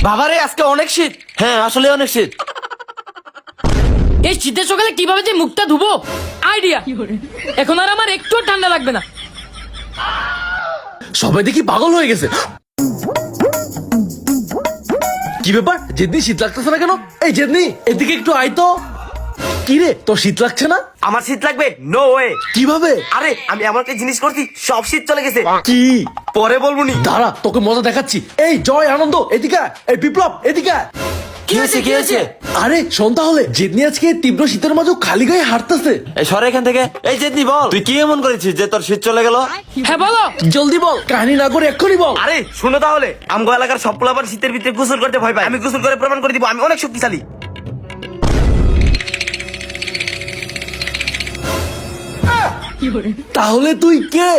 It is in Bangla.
বাবারে আজকে অনেক শীত। হ্যাঁ আসলে অনেক শীত। এই শীতের সকালে কিভাবে যে মুখটা ধুবো আইডিয়া। এখন আর আমার একটু ঠান্ডা লাগবে না। সবাই দেখি পাগল হয়ে গেছে। কি ব্যাপার জেদনি, শীত লাগতেছে না কেন? এই জেদনি এদিকে একটু আয় তো। কি রে তোর শীত লাগছে না? আমার শীত লাগবে? No way. কিভাবে? আরে আমি এমন একটা জিনিস করছি, সব শীত চলে গেছে। কি? পরে বলবো নি। দাঁড়া তোকে মজা দেখাচ্ছি। এই জয় আনন্দ এদিকে আয়। এই বিপ্লব এদিকে আয়। কি হয়েছে কি হয়েছে? আরে শোন তাহলে, জেদনি আজকে তীব্র শীতের মাঝেও খালি গায়ে হাঁটতেছে। এই সরে এখান থেকে। এই জেদনি বল, তুই কি এমন করেছিস যে তোর শীত চলে গেল? হ্যাঁ বলো। জলদি বল, কাহিনী না করে এক্ষুনি বল। আরে শুনো তাহলে, আমগো এলাকার সব পোলাপান শীতের ভিতরে গোসল করতে ভয় পায়। আমি গোসল করে প্রমাণ করে দিব আমি অনেক শক্তিশালী। তাহলে তুই কে?